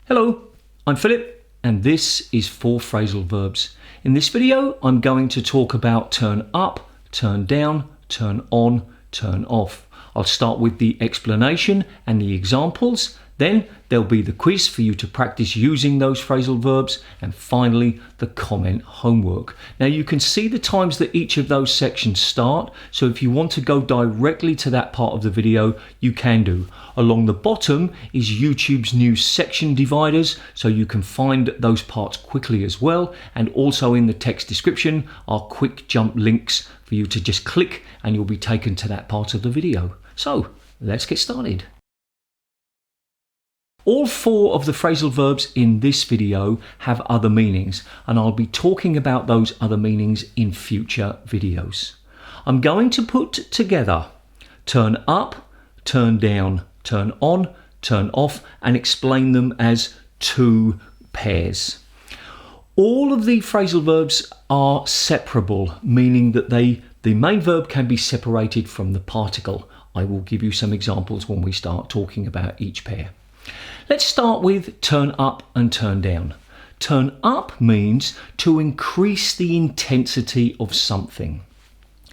Hello, I'm Philip and this is 4 phrasal verbs. In this video I'm going to talk about turn up, turn down, turn on, turn off. I'll start with the explanation and the examples, then there'll be the quiz for you to practice using those phrasal verbs, and finally the comment homework. Now you can see the times that each of those sections start, so if you want to go directly to that part of the video, you can do. Along the bottom is YouTube's new section dividers, so you can find those parts quickly as well, and also in the text description are quick jump links for you to just click and you'll be taken to that part of the video. So let's get started. All 4 of the phrasal verbs in this video have other meanings, and I'll be talking about those other meanings in future videos. I'm going to put together turn up, turn down, turn on, turn off, and explain them as 2 pairs. All of the phrasal verbs are separable, meaning that the main verb can be separated from the particle. I will give you some examples when we start talking about each pair. Let's start with turn up and turn down. Turn up means to increase the intensity of something.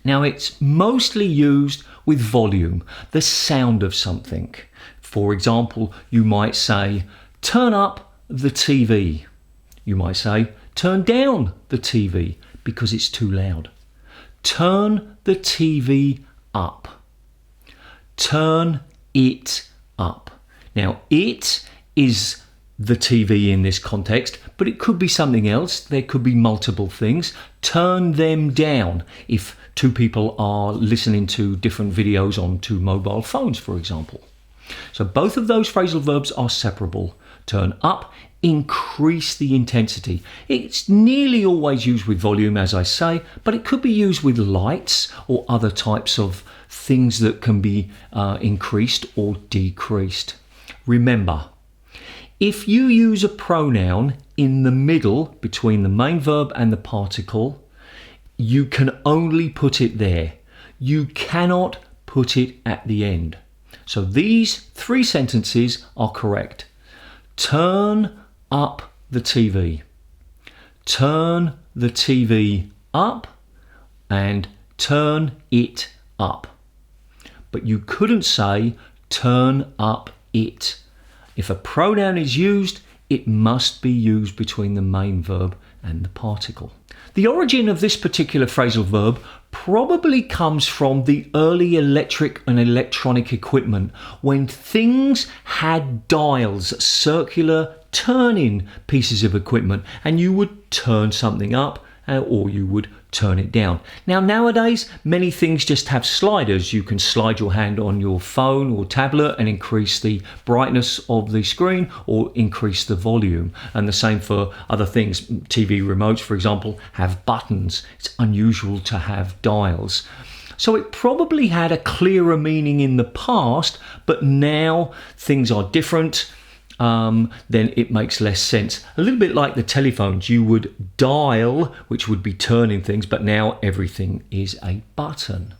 Now it's mostly used with volume, the sound of something. For example, you might say, turn up the TV. You might say, turn down the TV because it's too loud. Turn the TV up. Turn it up. Now, it is the TV in this context, but it could be something else. There could be multiple things. Turn them down if 2 people are listening to different videos on 2 mobile phones, for example. So both of those phrasal verbs are separable. Turn up, increase the intensity. It's nearly always used with volume, as I say, but it could be used with lights or other types of things that can be increased or decreased. Remember, if you use a pronoun in the middle between the main verb and the particle, you can only put it there. You cannot put it at the end. So these 3 sentences are correct. Turn up the TV. Turn the TV up, and turn it up. But you couldn't say turn up it. If a pronoun is used, it must be used between the main verb and the particle. The origin of this particular phrasal verb probably comes from the early electric and electronic equipment when things had dials, circular turning pieces of equipment, and you would turn something up or you would turn it down. Now nowadays many things just have sliders. You can slide your hand on your phone or tablet and increase the brightness of the screen or increase the volume, and the same for other things. TV remotes, for example, have buttons. It's unusual to have dials. So it probably had a clearer meaning in the past, but now things are different. Then it makes less sense. A little bit like the telephones, you would dial, which would be turning things, but now everything is a button.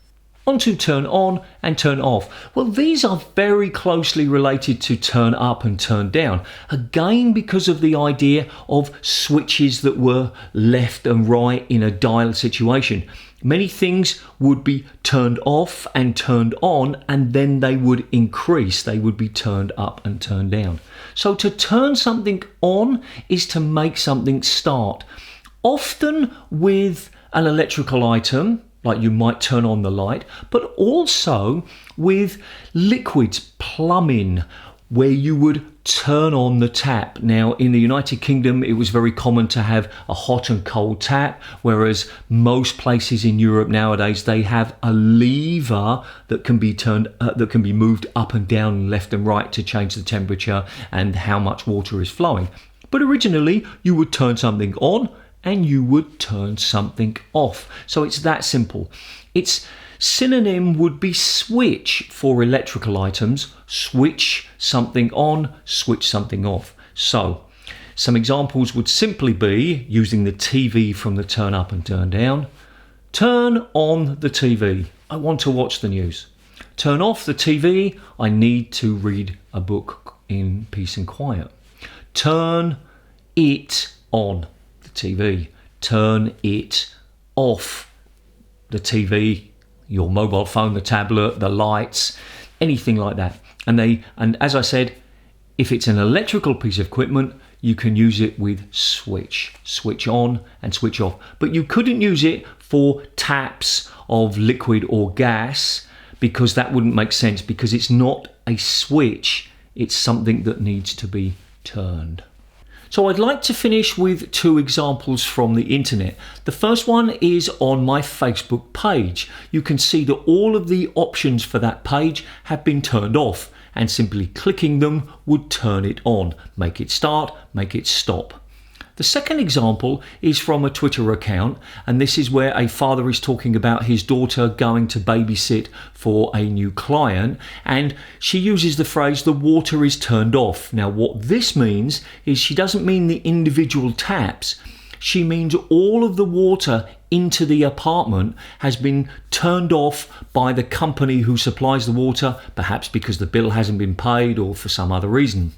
On to turn on and turn off. Well, these are very closely related to turn up and turn down. Again, because of the idea of switches that were left and right in a dial situation. Many things would be turned off and turned on, and then they would increase. They would be turned up and turned down. So to turn something on is to make something start. Often with an electrical item, like you might turn on the light, but also with liquids, plumbing, where you would turn on the tap. Now in the United Kingdom it was very common to have a hot and cold tap, whereas most places in Europe nowadays they have a lever that can be moved up and down, left and right to change the temperature and how much water is flowing. But originally you would turn something on and you would turn something off. So it's that simple. Its synonym would be switch for electrical items. Switch something on, switch something off. So some examples would simply be using the TV from the turn up and turn down. Turn on the TV. I want to watch the news. Turn off the TV. I need to read a book in peace and quiet. Turn it on, the TV. Turn it off, the TV, your mobile phone, the tablet, the lights, anything like that. And as I said, if it's an electrical piece of equipment, you can use it with switch on and switch off. But you couldn't use it for taps of liquid or gas, because that wouldn't make sense, because it's not a switch, it's something that needs to be turned. So I'd like to finish with 2 examples from the internet. The first one is on my Facebook page. You can see that all of the options for that page have been turned off, and simply clicking them would turn it on, make it start, make it stop. The second example is from a Twitter account, and this is where a father is talking about his daughter going to babysit for a new client, and she uses the phrase, the water is turned off. Now what this means is she doesn't mean the individual taps, she means all of the water into the apartment has been turned off by the company who supplies the water, perhaps because the bill hasn't been paid or for some other reason.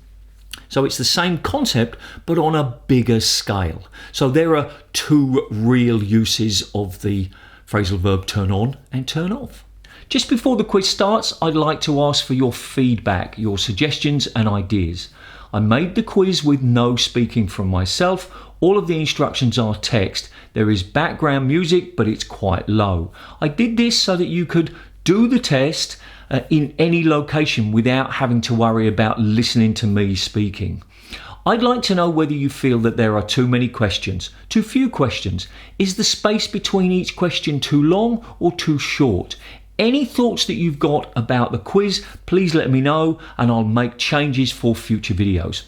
So it's the same concept, but on a bigger scale. So there are 2 real uses of the phrasal verb turn on and turn off. Just before the quiz starts, I'd like to ask for your feedback, your suggestions and ideas. I made the quiz with no speaking from myself. All of the instructions are text. There is background music, but it's quite low. I did this so that you could do the test in any location without having to worry about listening to me speaking. I'd like to know whether you feel that there are too many questions, too few questions. Is the space between each question too long or too short? Any thoughts that you've got about the quiz, please let me know and I'll make changes for future videos.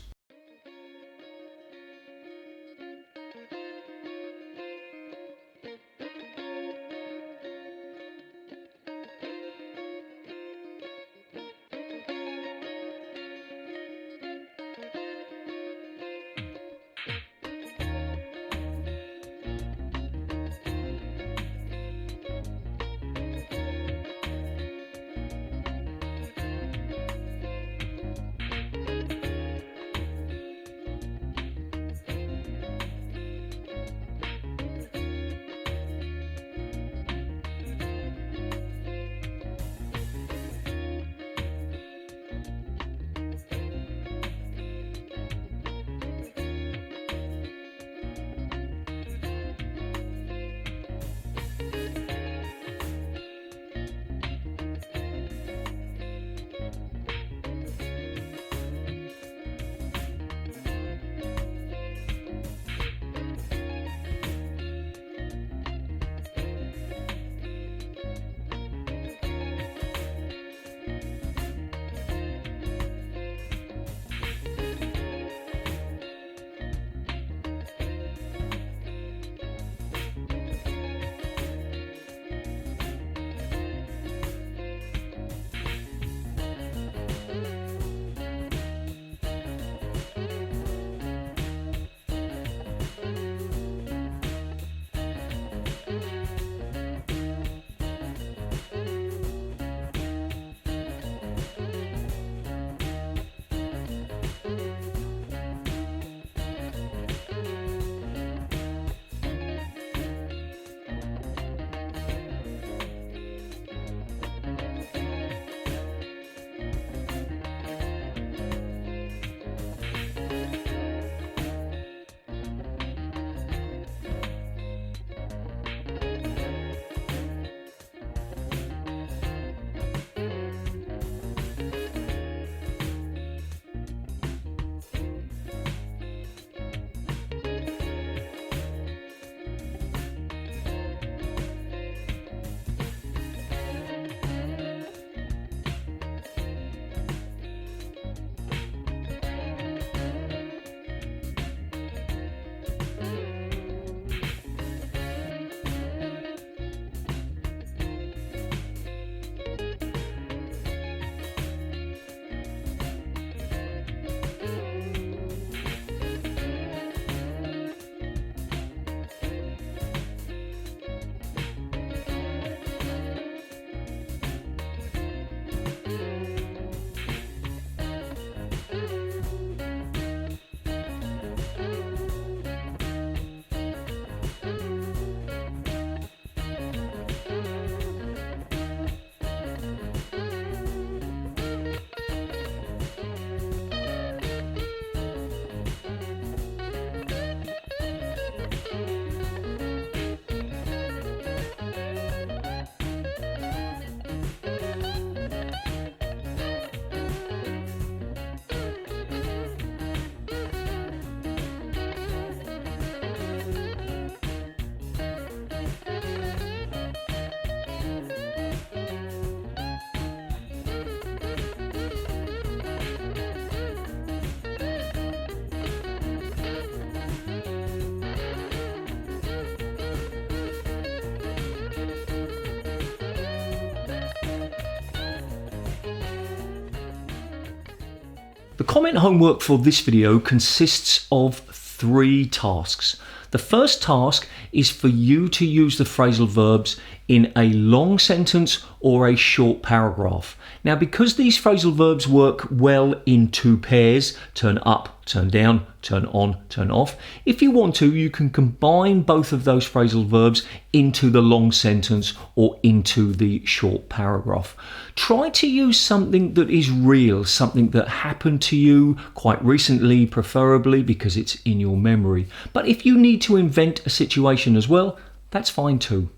The comment homework for this video consists of 3 tasks. The first task is for you to use the phrasal verbs in a long sentence or a short paragraph. Now, because these phrasal verbs work well in 2 pairs, turn up, turn down, turn on, turn off, if you want to, you can combine both of those phrasal verbs into the long sentence or into the short paragraph. Try to use something that is real, something that happened to you quite recently, preferably because it's in your memory. But if you need to invent a situation as well, that's fine too.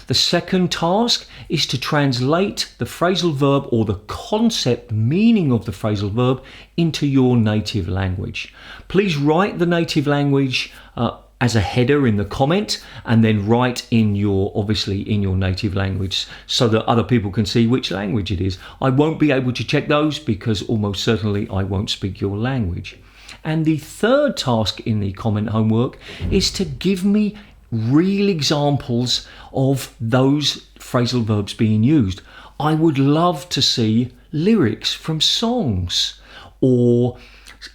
The second task is to translate the phrasal verb or the concept meaning of the phrasal verb into your native language. Please write the native language as a header in the comment, and then write obviously in your native language so that other people can see which language it is. I won't be able to check those because almost certainly I won't speak your language. And the third task in the comment homework is to give me real examples of those phrasal verbs being used. I would love to see lyrics from songs or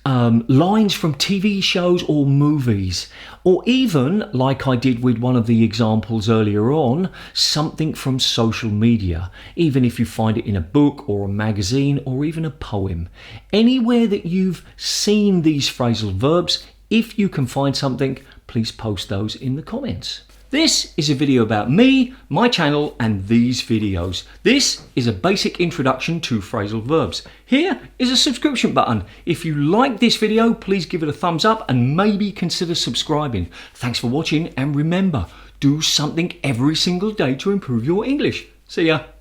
lines from TV shows or movies, or even, like I did with one of the examples earlier on, something from social media, even if you find it in a book or a magazine or even a poem. Anywhere that you've seen these phrasal verbs, if you can find something, please post those in the comments. This is a video about me, my channel, and these videos. This is a basic introduction to phrasal verbs. Here is a subscription button. If you like this video, please give it a thumbs up and maybe consider subscribing. Thanks for watching, and remember, do something every single day to improve your English. See ya.